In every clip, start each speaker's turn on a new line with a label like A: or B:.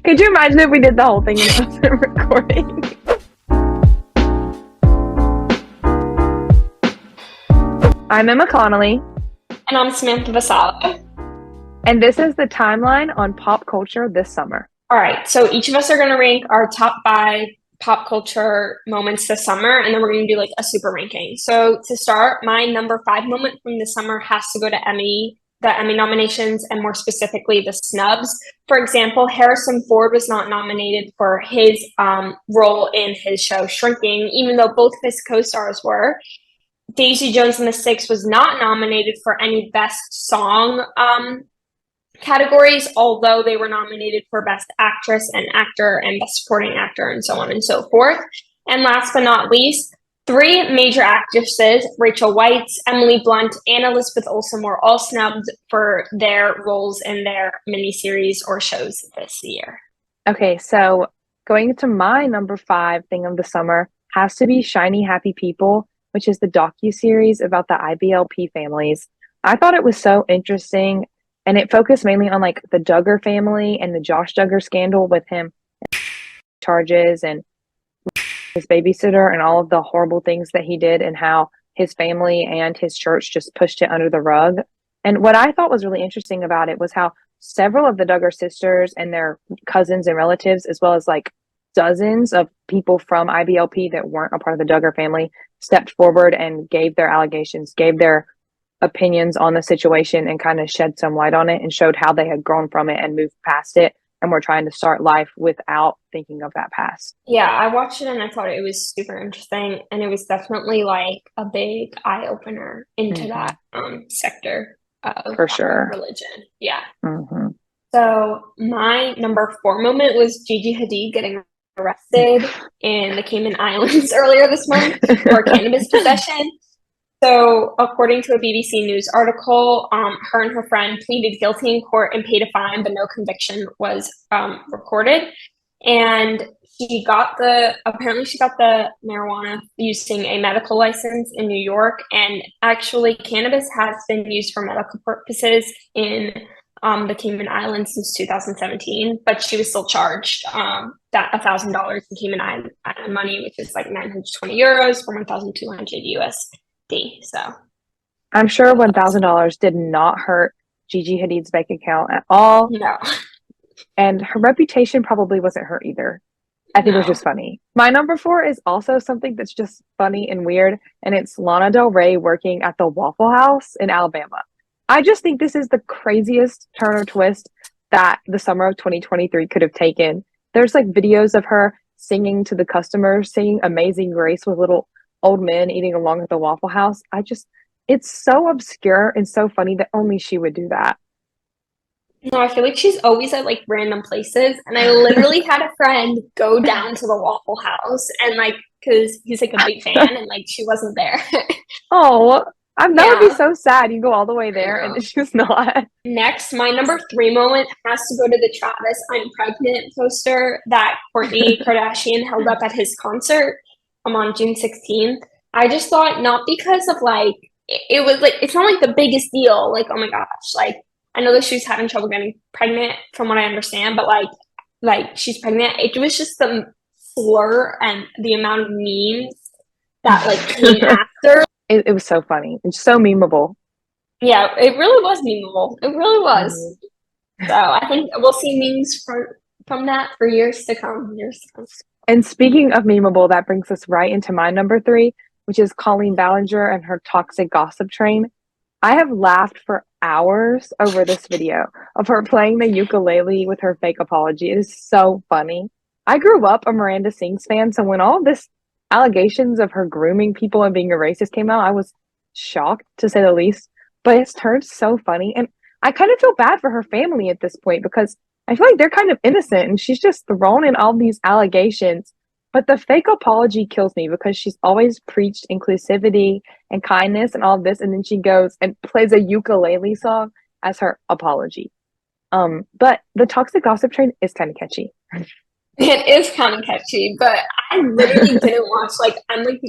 A: Could you imagine if we did the whole thing and it wasn't recording? I'm Emma Connelly.
B: And I'm Samantha Vassallo.
A: And this is the timeline on pop culture this summer.
B: All right, so each of us are going to rank our top 5 pop culture moments this summer, and then we're going to do like a super ranking. So to start, my number 5 moment from the summer has to go to the Emmy nominations, and more specifically, the snubs. For example, Harrison Ford was not nominated for his role in his show Shrinking, even though both of his co-stars were. Daisy Jones and the Six was not nominated for any Best Song categories, although they were nominated for Best Actress and Actor and Best Supporting Actor and so on and so forth. And last but not least, 3 major actresses, Rachel Weisz, Emily Blunt, and Elizabeth Olsen, were all snubbed for their roles in their miniseries or shows this year.
A: Okay, so going to my number 5 thing of the summer has to be Shiny Happy People, which is the docuseries about the IBLP families. I thought it was so interesting, and it focused mainly on like the Duggar family and the Josh Duggar scandal with him charges and his babysitter and all of the horrible things that he did and how his family and his church just pushed it under the rug. And what I thought was really interesting about it was how several of the Duggar sisters and their cousins and relatives, as well as like dozens of people from IBLP that weren't a part of the Duggar family, stepped forward and gave their allegations, gave their opinions on the situation, and kind of shed some light on it and showed how they had grown from it and moved past it and were trying to start life without thinking of that past.
B: Yeah, I watched it and I thought it was super interesting, and it was definitely like a big eye-opener into that sector of
A: For sure.
B: religion. Yeah.
A: Mm-hmm.
B: So my number 4 moment was Gigi Hadid getting arrested in the Cayman Islands earlier this month for cannabis possession. So according to a BBC News article, her and her friend pleaded guilty in court and paid a fine, but no conviction was recorded. And apparently she got the marijuana using a medical license in New York. And actually cannabis has been used for medical purposes in the Cayman Islands since 2017, but she was still charged that $1,000 in Cayman Island money, which is like 920 euros for 1,200 USD. So
A: I'm sure $1,000 did not hurt Gigi Hadid's bank account at all.
B: No.
A: And her reputation probably wasn't hurt either. I think it was just funny. My number 4 is also something that's just funny and weird, and it's Lana Del Rey working at the Waffle House in Alabama. I just think this is the craziest turn or twist that the summer of 2023 could have taken. There's like videos of her singing to the customers, singing Amazing Grace with little old men eating along at the Waffle House. It's so obscure and so funny that only she would do that.
B: No, I feel like she's always at like random places, and I literally had a friend go down to the Waffle House and like, because he's like a big fan, and like she wasn't there.
A: Oh, that would be so sad. You go all the way there and she's not.
B: Next, my number 3 moment has to go to the Travis "I'm Pregnant" poster that Kourtney Kardashian held up at his concert on June 16th. I just thought, not because of like, it was like, it's not like the biggest deal. Like, oh my gosh, like, I know that she was having trouble getting pregnant from what I understand, but like she's pregnant. It was just the slur and the amount of memes that like came after.
A: It was so funny. It's so memeable.
B: Yeah, it really was memeable. It really was. So I think we'll see memes from that for years to come.
A: And speaking of memeable, that brings us right into my number 3, which is Colleen Ballinger and her toxic gossip train. I have laughed for hours over this video of her playing the ukulele with her fake apology. It is so funny. I grew up a Miranda Sings fan, so when all this allegations of her grooming people and being a racist came out, I was shocked, to say the least. But it's turned so funny, and I kind of feel bad for her family at this point because I feel like they're kind of innocent, and she's just thrown in all these allegations. But the fake apology kills me because she's always preached inclusivity and kindness and all of this, and then she goes and plays a ukulele song as her apology. But the toxic gossip train is kind of catchy.
B: It is kind of catchy, but I literally didn't watch,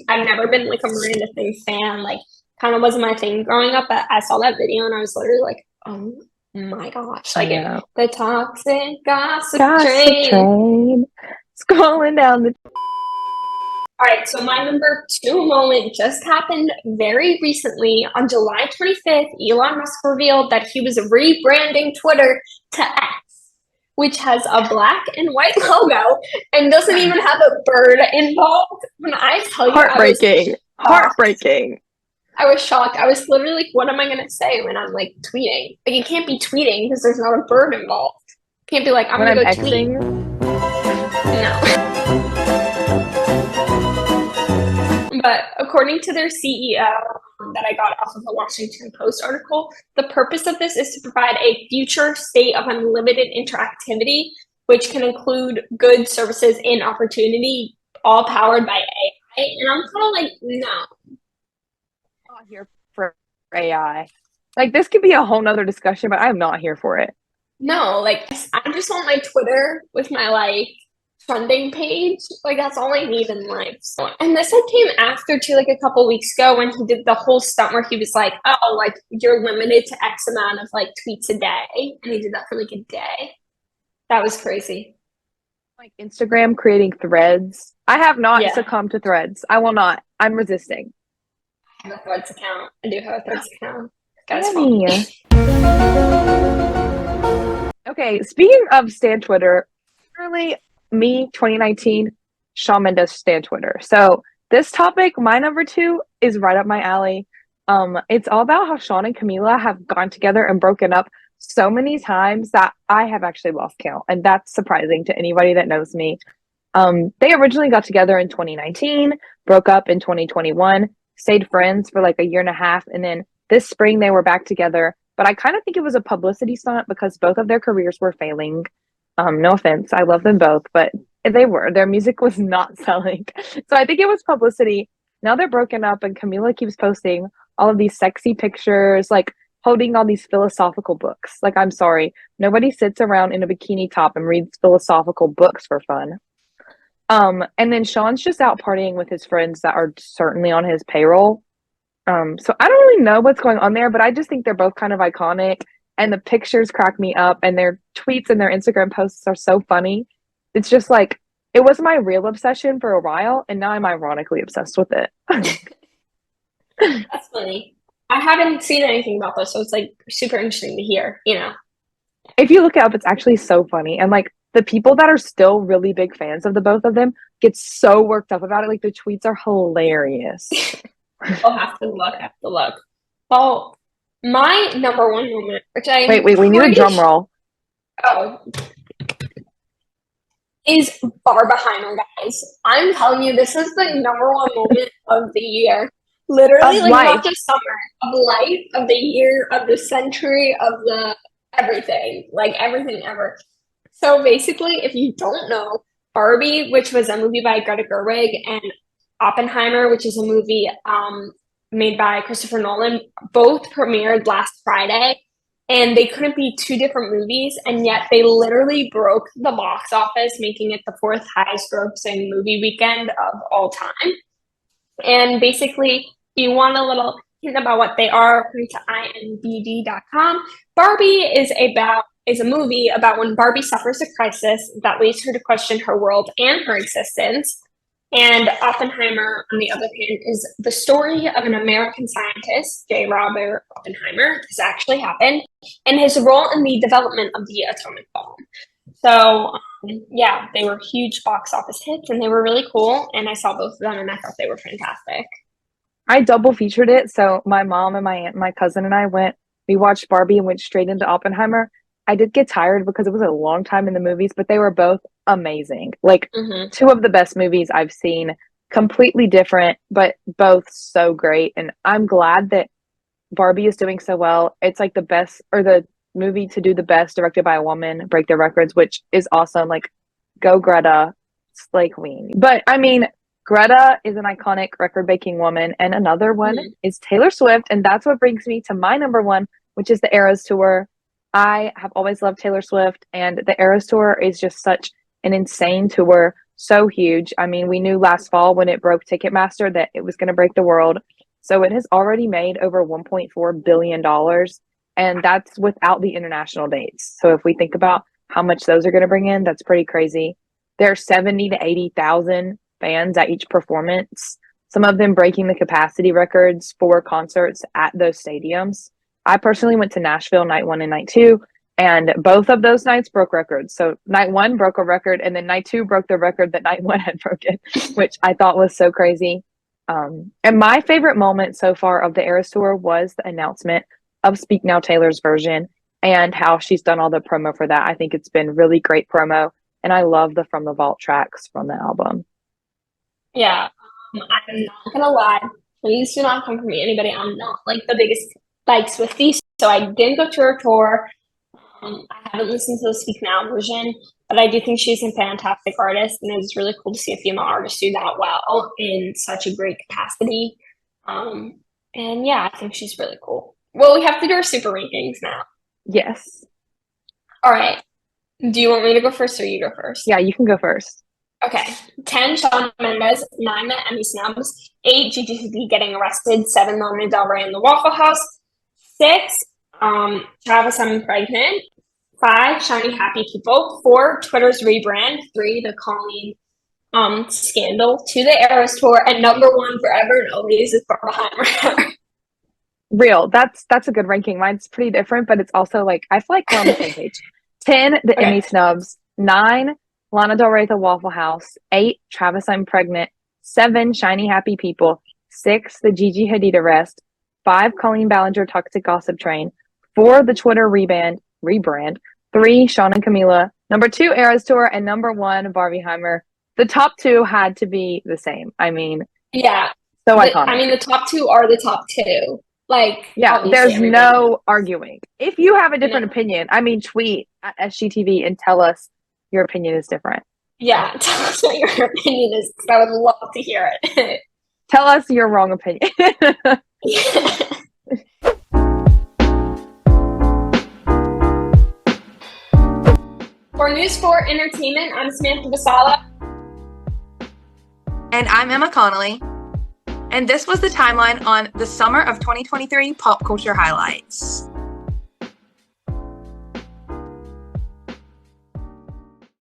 B: I've never been like a Miranda Sings fan, like kind of wasn't my thing growing up, but I saw that video and I was literally like, oh My gosh,
A: I
B: like
A: know.
B: the toxic gossip
A: Gossip
B: train.
A: train. Scrolling down the.
B: All right, so my number two moment just happened very recently. On July 25th, Elon Musk revealed that he was rebranding Twitter to X, which has a black and white logo and doesn't even have a bird involved. When I tell you, I was
A: Heartbreaking.
B: shocked.
A: Heartbreaking.
B: I was shocked. I was literally like, what am I going to say when I'm like tweeting? Like, you can't be tweeting because there's not a bird involved. You can't be like, I'm
A: When
B: going
A: I'm
B: to go tweet.
A: Xing,
B: No. But according to their CEO, that I got off of a Washington Post article, the purpose of this is to provide a future state of unlimited interactivity, which can include goods, services, and opportunity, all powered by AI. And I'm kind of like, no,
A: I'm not here for AI. Like, this could be a whole nother discussion, but I'm not here for it.
B: no. Like, I just want my Twitter with my like trending page. Like, that's all I need in life. So, and this like came after too, like a couple weeks ago when he did the whole stunt where he was like, "Oh, like you're limited to X amount of like tweets a day," and he did that for like a day. That was crazy.
A: Like Instagram creating threads. I have not
B: Yeah,
A: succumbed to threads. I will not. I'm resisting.
B: I have a Threads account. I do have a Threads account. Guys, follow
A: Annie.
B: me.
A: Okay, speaking of Stan Twitter, literally me 2019, Shawn Mendes Stan Twitter. So this topic, my number two, is right up my alley. It's all about how Shawn and Camila have gone together and broken up so many times that I have actually lost count, and that's surprising to anybody that knows me. They originally got together in 2019, broke up in 2021, stayed friends for like a year and a half, and then this spring they were back together. But I kind of think it was a publicity stunt because both of their careers were failing. No offense, I love them both, but they were. Their music was not selling. So I think it was publicity. Now they're broken up, and Camila keeps posting all of these sexy pictures, like holding all these philosophical books. Like, I'm sorry, nobody sits around in a bikini top and reads philosophical books for fun. And then Shawn's just out partying with his friends that are certainly on his payroll. So I don't really know what's going on there, but I just think they're both kind of iconic, and the pictures crack me up, and their tweets and their Instagram posts are so funny. It's just like it was my real obsession for a while, and now I'm ironically obsessed with it.
B: That's funny. I haven't seen anything about this, so it's like super interesting to hear. You know.
A: If you look it up, it's actually so funny, and like the people that are still really big fans of the both of them get so worked up about it. Like the tweets are hilarious.
B: I'll have to look. Have to look. Well, my number one moment, which I'm
A: Wait, we need a
B: pretty
A: drum roll.
B: sure is Barbenheimer, guys. I'm telling you, this is the number one moment of the year. Literally,
A: Of
B: like not
A: life.
B: just summer, of life, of the year, of the century, of the everything, like everything ever. So basically, if you don't know, Barbie, which was a movie by Greta Gerwig, and Oppenheimer, which is a movie made by Christopher Nolan, both premiered last Friday. And they couldn't be two different movies, and yet they literally broke the box office, making it the fourth highest grossing movie weekend of all time. And basically, if you want a little hint about what they are, according to IMDb.com, Barbie is a movie about when Barbie suffers a crisis that leads her to question her world and her existence. And Oppenheimer, on the other hand, is the story of an American scientist, J. Robert Oppenheimer. This actually happened, and his role in the development of the atomic bomb. So, yeah, they were huge box office hits, and they were really cool. And I saw both of them, and I thought they were fantastic.
A: I double featured it. So my mom and my aunt, and my cousin and I went, we watched Barbie and went straight into Oppenheimer. I did get tired because it was a long time in the movies, but they were both amazing. Like
B: Mm-hmm.
A: two of the best movies I've seen, completely different, but both so great. And I'm glad that Barbie is doing so well. It's like the best or the movie to do the best directed by a woman, break their records, which is awesome. Like, go Greta, slay queen. But I mean, Greta is an iconic record breaking woman, and another one
B: Mm-hmm.
A: is Taylor Swift. And that's what brings me to my number one, which is the Eras Tour. I have always loved Taylor Swift, and the Eras Tour is just such an insane tour. So huge. I mean, we knew last fall when it broke Ticketmaster that it was going to break the world. So it has already made over $1.4 billion. And that's without the international dates. So if we think about how much those are going to bring in, that's pretty crazy. There are 70 to 80,000 fans at each performance, some of them breaking the capacity records for concerts at those stadiums. I personally went to Nashville night one and night two, and both of those nights broke records. So night one broke a record, and then night two broke the record that night one had broken, which I thought was so crazy. And my favorite moment so far of the Eras Tour was the announcement of Speak Now Taylor's version and how she's done all the promo for that. I think it's been really great promo, and I love the From the Vault tracks from the album.
B: Yeah, I'm not gonna lie. Please do not come for me, anybody. I'm not like the biggest like Swiftie, so I didn't go to her tour. I haven't listened to the Speak Now version, but I do think she's a fantastic artist, and it's really cool to see a female artist do that well in such a great capacity. And yeah, I think she's really cool. Well, we have to do our super rankings now.
A: Yes.
B: All right. Do you want me to go first or you go first?
A: Yeah, you can go first.
B: Okay. 10, Shawn Mendes. 9, the Emmy snubs. 8, Gigi getting arrested. 7, Lana Del Rey in the Waffle House. 6, Travis, I'm pregnant. 5, Shiny Happy People. 4, Twitter's rebrand. 3, the Colleen scandal. 2, the Eras Tour. And number 1 forever and always is Barbenheimer.
A: Real. That's a good ranking. Mine's pretty different, but it's also like I feel like we're on the same page. 10, the
B: Okay.
A: Emmy snubs. 9, Lana Del Rey, the Waffle House. 8, Travis, I'm pregnant. 7, Shiny Happy People. 6, the Gigi Hadid arrest. 5, Colleen Ballinger Toxic Gossip Train. 4, the Twitter rebrand. 3, Shawn and Camila. Number 2, Eras Tour, and number 1, Barbenheimer. The top 2 had to be the same. I mean,
B: Yeah.
A: so iconic.
B: I mean, the top 2 are the top 2. Like,
A: yeah, there's no arguing. If you have a different opinion, I mean, tweet at SGTV and tell us your opinion is different.
B: Yeah, tell us what your opinion is, because I would love to hear it.
A: Tell us your wrong opinion.
B: For News 4 Entertainment, I'm Samantha Vassallo.
C: And I'm Emma Connelly. And this was the timeline on the summer of 2023 pop culture highlights.